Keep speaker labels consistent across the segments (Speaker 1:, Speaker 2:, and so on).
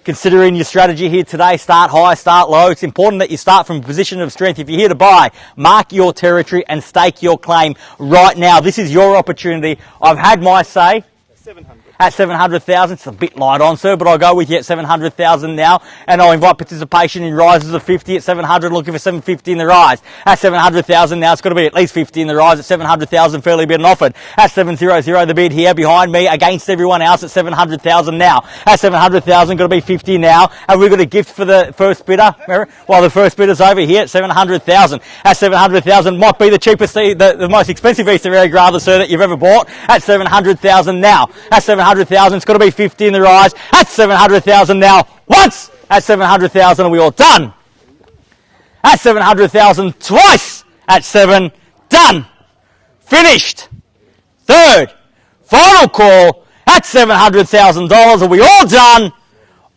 Speaker 1: Considering your strategy here today, start high, start low. It's important that you start from a position of strength. If you're here to buy, mark your territory and stake your claim right now. This is your opportunity. I've had my say.
Speaker 2: 700.
Speaker 1: At 700,000, it's a bit light on, sir, but I'll go with you at 700,000 now, and I'll invite participation in rises of 50 at 700, looking for 750 in the rise. At 700,000 now, it's got to be at least 50 in the rise. At 700,000, fairly been offered. At 700, the bid here behind me against everyone else at 700,000 now. At 700,000, got to be 50 now, and we've got a gift for the first bidder. Well, the first bidder's over here at 700,000. At 700,000, might be the cheapest, the most expensive Easter egg, rather, sir, that you've ever bought. At 700,000 now. At 700,000, it's got to be 50 in the rise. At 700,000 now. Once. At 700,000, are we all done? At 700,000, twice. At 7, done. Finished. Third. Final call. At $700,000, are we all done?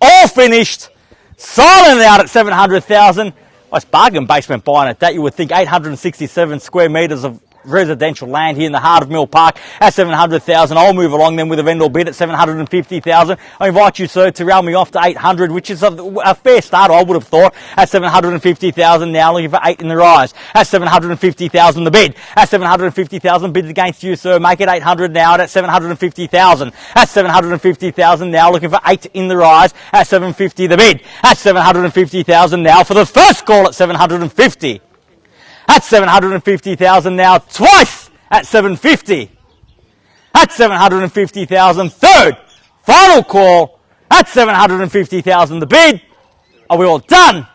Speaker 1: All finished. Silent out at 700,000. Nice bargain basement buying at that. You would think 867 square metres of residential land here in the heart of Mill Park at 700,000. I'll move along then with a vendor bid at 750,000. I invite you, sir, to round me off to 800, which is a fair start, I would have thought. At 750,000 now, looking for 8 in the rise. At 750,000 the bid. At 750,000 bids against you, sir. Make it 800 now at 750,000. At 750,000 now, looking for 8 in the rise. At 750 the bid. At 750,000 now for the first call at 750. At 750,000 now, twice at 750. At 750,000, third, final call at 750,000 the bid. Are we all done?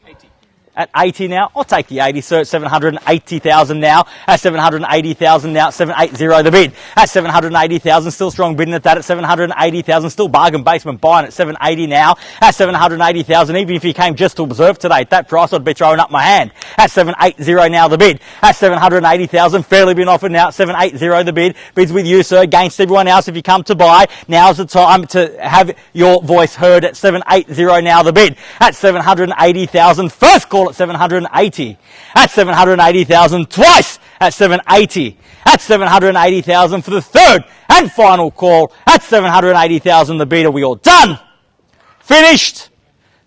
Speaker 2: 80.
Speaker 1: At 80 now, I'll take the 80, sir, at 780,000 now. At 780,000 now, 780 the bid. At 780,000, still strong bidding at that. At 780,000, still bargain basement buying at 780 now. At 780,000, even if you came just to observe today at that price, I'd be throwing up my hand. At 780 now the bid. At 780,000, fairly been offered now at 780 the bid. Bids with you, sir, against everyone else. If you come to buy, now's the time to have your voice heard at 780 now the bid. At 780,000, first call at 780. At 780,000, twice at 780. At 780,000 for the third and final call at 780,000 the bid. Are we all done? Finished?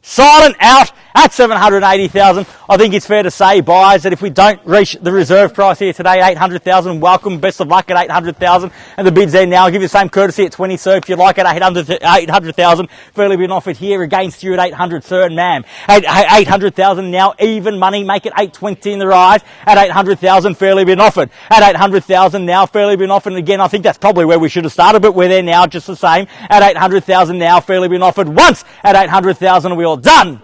Speaker 1: Silent out at 780,000. I think it's fair to say, buyers, that if we don't reach the reserve price here today, 800,000, welcome, best of luck at 800,000. And the bid's there now. I'll give you the same courtesy at 20, sir, if you like, at 800,000. Fairly been offered here against you at 800, sir and ma'am. At 800,000 now, even money, make it 820 in the rise. At 800,000, fairly been offered. At 800,000 now, fairly been offered. And again, I think that's probably where we should have started, but we're there now just the same. At 800,000 now, fairly been offered once. At 800,000, we all done.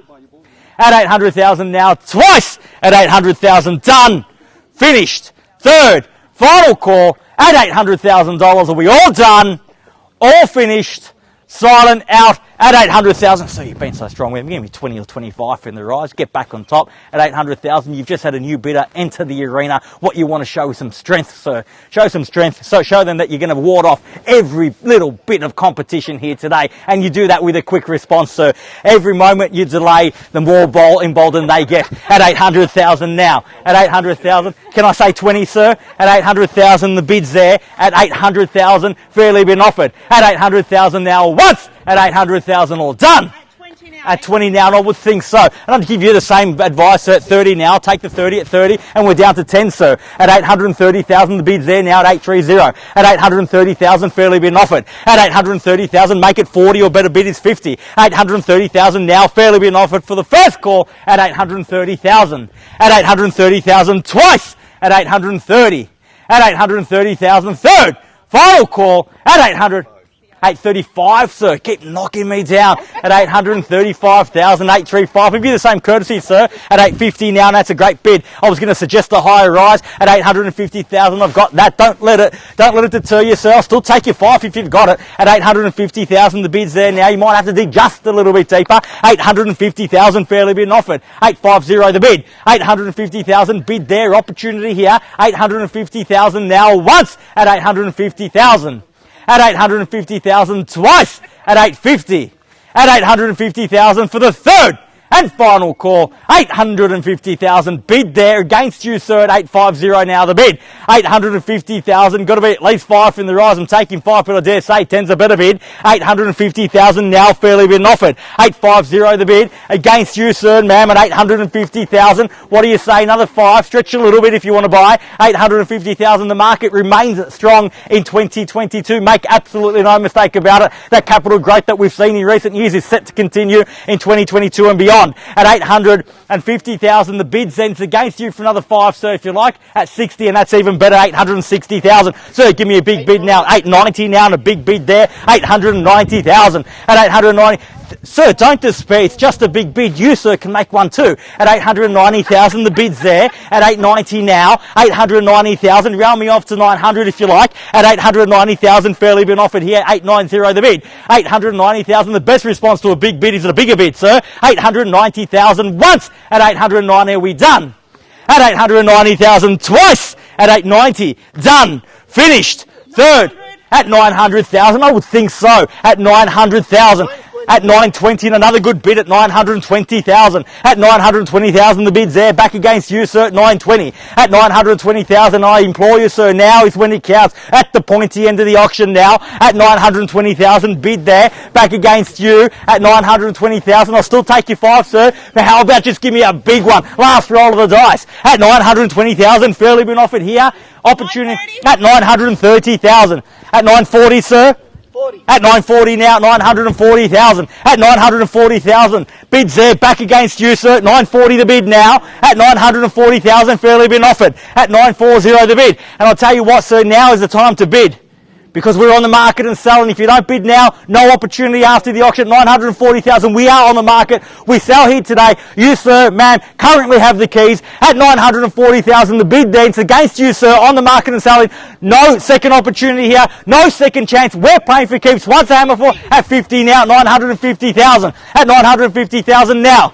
Speaker 1: At 800,000 now, twice at 800,000, done, finished, third, final call at $800,000. Are we all done? All finished, silent out at 800,000. So you've been so strong. We're giving me 20 or 25 in the rise. Get back on top at 800,000. You've just had a new bidder enter the arena. What you want to show is some strength, sir. Show some strength. So show them that you're going to ward off every little bit of competition here today. And you do that with a quick response, sir. Every moment you delay, the more emboldened they get at 800,000 now. At 800,000, can I say 20, sir? At 800,000, the bid's there. At 800,000, fairly been offered. At 800,000 now, once. At 800,000, all done. At 20 now, and I would think so. And I'd give you the same advice, sir, at 30 now. Take the 30 at 30, and we're down to 10, sir. At 830,000, the bid's there now at 830. At 830,000, fairly been offered. At 830,000, make it 40, or better bid is 50. 830,000 now, fairly been offered for the first call at 830,000. At 830,000, twice at 830. At 830,000, third, final call at 835, sir. Keep knocking me down at 835,000, 835. I'll give you the same courtesy, sir, at 850 now, and that's a great bid. I was going to suggest a higher rise at 850,000. I've got that. Don't let it deter you, sir. I'll still take your 5 if you've got it. At 850,000, the bid's there now. You might have to dig just a little bit deeper. 850,000, fairly been offered. 850 the bid. 850,000 bid there. Opportunity here. 850,000 now once at 850,000. At 850,000 twice at 850. At 850,000 for the third And final call, 850,000. Bid there against you, sir, at 850 now the bid. 850,000. Got to be at least 5 in the rise. I'm taking 5, but I dare say 10's a better bid. 850,000 now fairly been offered. 850 the bid against you, sir, ma'am, at 850,000. What do you say? Another 5. Stretch a little bit if you want to buy. 850,000. The market remains strong in 2022. Make absolutely no mistake about it. That capital growth that we've seen in recent years is set to continue in 2022 and beyond. At 850,000, the bid sends against you for another 5, sir, if you like, at 60, and that's even better, 860,000. Sir, give me a big bid now, 890 now, and a big bid there, 890,000. At 890, sir, don't despair, it's just a big bid. You, sir, can make one too. At 890,000, the bid's there. At 890 now, 890,000. Round me off to 900 if you like. At 890,000, fairly been offered here. 890 the bid. 890,000, the best response to a big bid is a bigger bid, sir. 890,000 once. At 890, are we done? At 890,000 twice. At 890, done. Finished. Third. At 900,000, I would think so. At 900,000. At 920 and another good bid at 920,000. At 920,000 the bid's there, back against you, sir, at 920. At 920,000 I implore you, sir, now is when it counts. At the pointy end of the auction now. At 920,000 bid there, back against you at 920,000. I'll still take your 5, sir. Now how about just give me a big one? Last roll of the dice. At 920,000, fairly been offered here. Opportunity at 930,000. At 940, sir. 40. At 940 now, 940,000. At 940,000, bids there, back against you, sir. 940 the bid now. At 940,000, fairly been offered. At 940 the bid. And I'll tell you what, sir, now is the time to bid. Because we're on the market and selling. If you don't bid now, no opportunity after the auction. 940,000, we are on the market. We sell here today. You, sir, ma'am, currently have the keys. At 940,000, the bid there. It's against you, sir, on the market and selling. No second opportunity here. No second chance. We're paying for keeps. Once a hammer for at 50 now. 950,000. At 950,000 now.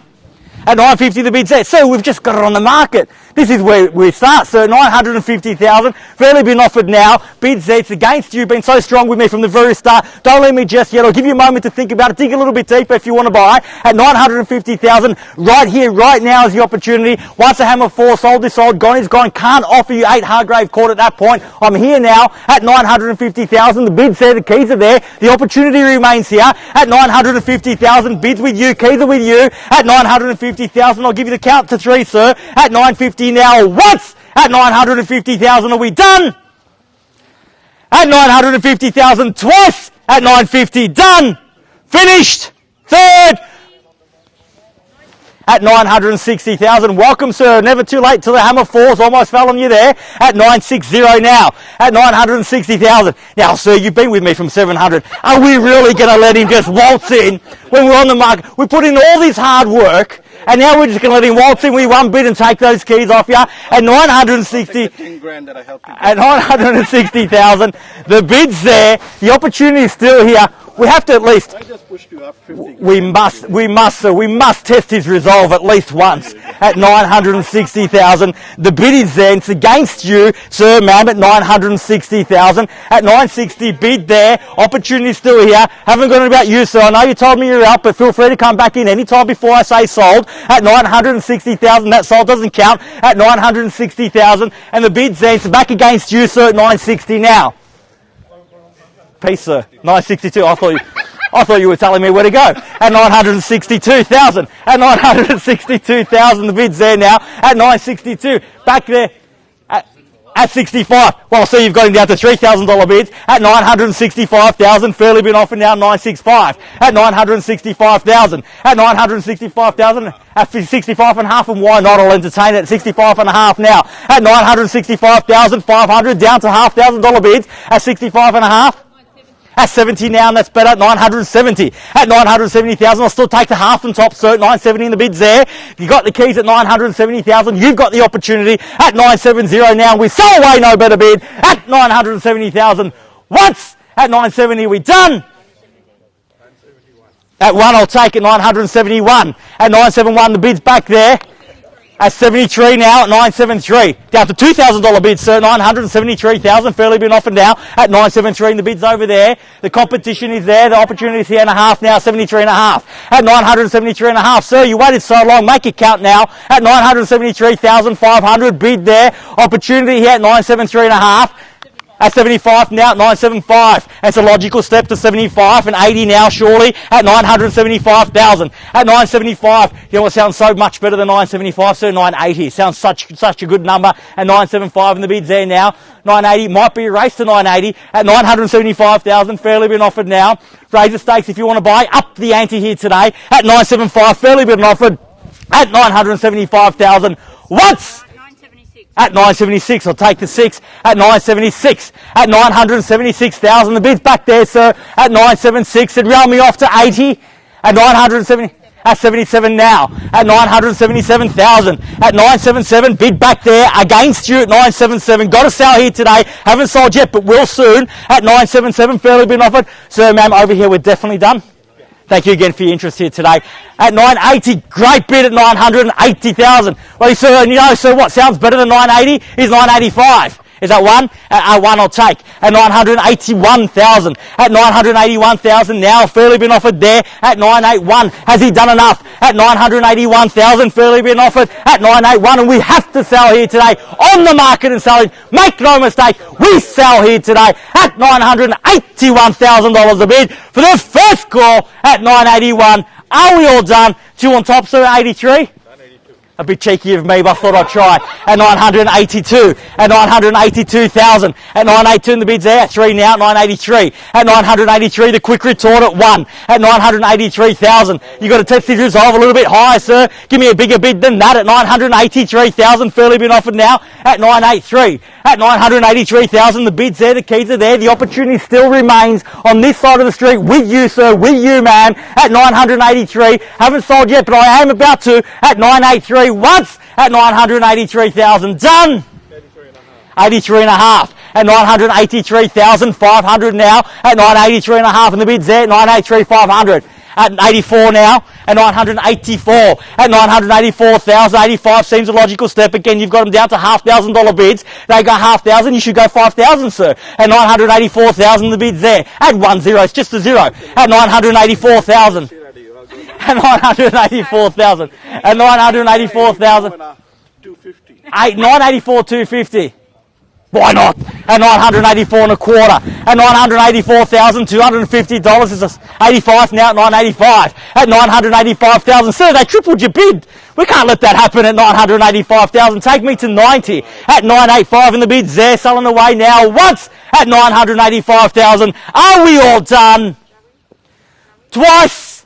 Speaker 1: At 950 the bid's there. So we've just got it on the market. This is where we start, sir. 950,000. Fairly been offered now. Bids there. It's against you. Been so strong with me from the very start. Don't leave me just yet. I'll give you a moment to think about it. Dig a little bit deeper if you want to buy. At 950,000. Right here, right now is the opportunity. Once a hammer 4, sold is sold. Gone is gone. Can't offer you 8 Hargrave caught at that point. I'm here now at 950,000. The bid's there. The keys are there. The opportunity remains here. At 950,000. Bids with you. Keys are with you. At 950,000. I'll give you the count to 3, sir. At 950 now. Once. At 950,000. Are we done? At 950,000. Twice. At 950. Done. Finished. Third. At 960,000. Welcome, sir. Never too late till the hammer falls. Almost fell on you there. At 960 now. At 960,000. Now, sir, you've been with me from 700. Are we really going to let him just waltz in when we're on the market? We put in all this hard work, and now we're just going to let him waltz in with one bid and take those keys off you. At 960, at 960,000, the bid's there. The opportunity is still here. We have to at least. I just pushed you up 50. We must test his resolve at least once. At 960,000, the bid is there. It's against you, sir, ma'am. At 960,000, at 960 bid there. Opportunity still here. Haven't got it about you, sir. I know you told me you're out, but feel free to come back in any time before I say sold. At 960,000, that sold doesn't count. At 960,000, and the bid's there. It's back against you, sir. At 960 now. Peace, sir. 962. I thought you were telling me where to go. At 962,000. At 962,000. The bid's there now. At 962. Back there. At 65. Well, see, you've got him down to $3,000 bids. At 965,000. Fairly been offered now. 965. At 965,000. At 965,000. At 65 and a half, and why not? I'll entertain it at 65 and a half now. At 965,500. Down to $1,500 bids. At 65 and a half. At 70 now, and that's better. 970. At 970,000, I'll still take the half and top, sir. 970 in the bids there. You got the keys at 970,000. You've got the opportunity at 970 now. We sell away no better bid at 970,000. Once at 970, we done. At 1, I'll take it. 971. At 971, the bid's back there. At 73 now at 973. Down to $2,000 bid, sir. 973,000. Fairly been offered now at 973. And the bid's over there. The competition is there. The opportunity is here and a half now. 73 and a half. At 973 and a half. Sir, you waited so long. Make it count now. At 973,500. Bid there. Opportunity here at 973 and a half. At 75 now at 975. It's a logical step to 75 and 80 now surely at 975,000. At 975, you know what sounds so much better than 975, sir? 980. Sounds such a good number at 975 and the bid's there now. 980 might be a race to 980 at 975,000. Fairly been offered now. Raise the stakes if you want to buy. Up the ante here today at 975. Fairly been offered at 975,000. Once. At 976, I'll take the 6. At 976, at 976,000. The bid's back there, sir. At 976, it round me off to 80. At 970, at 77 now. At 977,000. At 977, bid back there against you at 977. Got to sell here today. Haven't sold yet, but will soon. At 977, fairly been offered. Sir, ma'am, over here, we're definitely done. Thank you again for your interest here today. At 980, great bid at 980,000. Well, sir, you know, sir, what sounds better than 980 is 985. Is that one? At one I'll take. At 981,000. At 981,000 now, fairly been offered there. At 981, has he done enough? At 981,000, fairly been offered. At 981, and we have to sell here today. On the market and selling. Make no mistake, we sell here today. At $981,000 a bid for the first call at 981. Are we all done? Two on top, sir, 83? A bit cheeky of me, but I thought I'd try. At 982. At 982,000. At 982 and the bid's there. At 3 now. 983. At 983, the quick retort at 1. At 983,000. You got to test this resolve a little bit higher, sir. Give me a bigger bid than that. At 983,000. Fairly been offered now. At 983. At 983,000. The bid's there. The keys are there. The opportunity still remains on this side of the street with you, sir. With you, man. At 983. Haven't sold yet, but I am about to. At 983. Once at 983,000. Done. 83 and a half. At 983,500 now. At 983 and a half, and the bid's there. 983,500. At 84 now. At 984. At 984,000. 85 seems a logical step. Again, you've got them down to $5,000 bids. They go 5,000. You should go 5,000, sir. At 984,000, the bid's there. At 10, it's just a 0. At 984,000. At 984,000. At 984,000. 984,250. Why not? At 984 and a quarter. At 984,250 is 85 now at 985. At 985,000. Sir, they tripled your bid. We can't let that happen at 985,000. Take me to 90. At 985 and the bid's there, selling away now. Once at 985,000. Are we all done? Twice.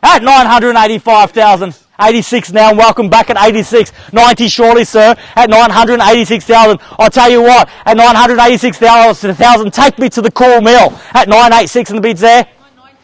Speaker 1: At 985,000. 86 now, and welcome back at 86. 90 shortly, sir, at 986,000. I'll tell you what, at 986,000, take me to the cool mill. At 986 and the bid's there.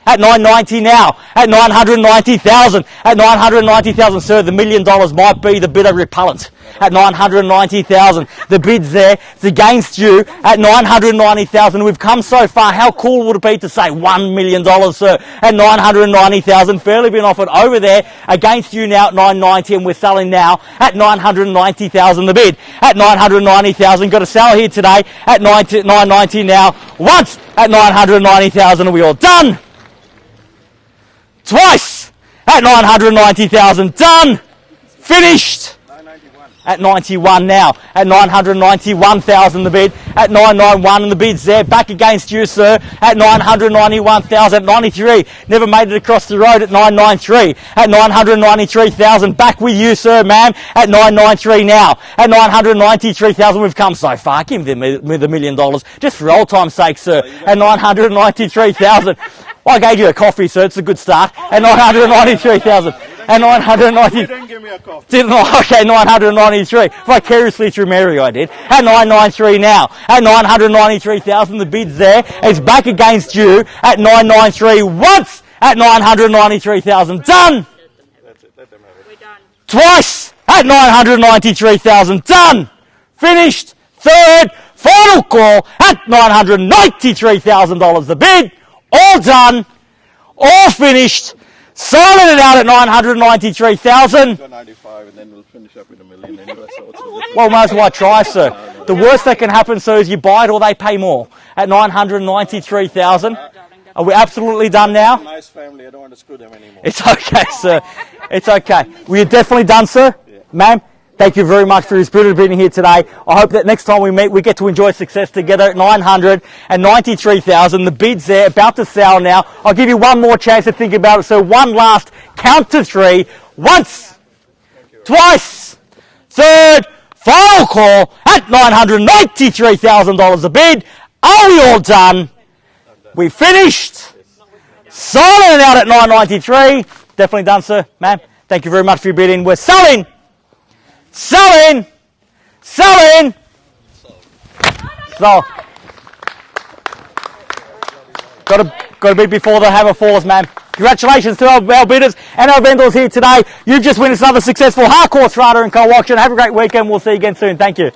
Speaker 1: At 990 now. At 990,000. At 990,000, sir, the $1 million might be the bit of repellent. At 990,000. The bid's there. It's against you at 990,000. We've come so far. How cool would it be to say $1 million, sir? At 990,000. Fairly been offered over there against you now at 990, and we're selling now at 990,000 the bid. At 990,000. Got to sell here today at 990 now. Once at 990,000, and we all done. Twice at 990,000. Done. Finished. At 91 now. At 991,000 the bid. At 991 and the bid's there. Back against you, sir. At 991,000. At 93. Never made it across the road at 993. At 993,000. Back with you, sir, ma'am. At 993 now. At 993,000. We've come so far. Give them the $1 million. Just for old time's sake, sir. At 993,000. Well, I gave you a coffee, sir. It's a good start. At 993,000. At 990.
Speaker 2: You didn't give me a coffee.
Speaker 1: Didn't I? Okay, 993. Vicariously through Mary, I did. At 993 now. At 993,000, the bid's there. It's back against you at 993. Once at 993,000. Done.
Speaker 2: That's it. Let them have it.
Speaker 3: We're done.
Speaker 1: Twice at 993,000. Done. Finished. Third. Final call at $993,000 the bid. All done. All finished. Selling it out at 993,000.
Speaker 2: Go 95 and then we'll finish up with $1 million anyway. So it's
Speaker 1: Well, might as well try, sir. The worst that can happen, sir, is you buy it or they pay more at 993,000. Are we absolutely done now?
Speaker 2: nice family. I don't want to screw them anymore.
Speaker 1: It's okay, sir. It's okay. We're definitely done, sir.
Speaker 2: Yeah.
Speaker 1: Ma'am, thank you very much for your spirit of being here today. I hope that next time we meet, we get to enjoy success together at 993,000. The bid's there, about to sell now. I'll give you one more chance to think about it. So one last count to 3. Once, twice, third, final call at $993,000 a bid. Are we all done? We finished. Selling out at 993. Definitely done, sir. Ma'am, thank you very much for your bidding. We're selling. Selling. Selling. So. Got to bid before the hammer falls, ma'am. Congratulations to our bidders and our vendors here today. You've just witnessed another successful Harcourts, Rata and Co auction. Have a great weekend. We'll see you again soon. Thank you.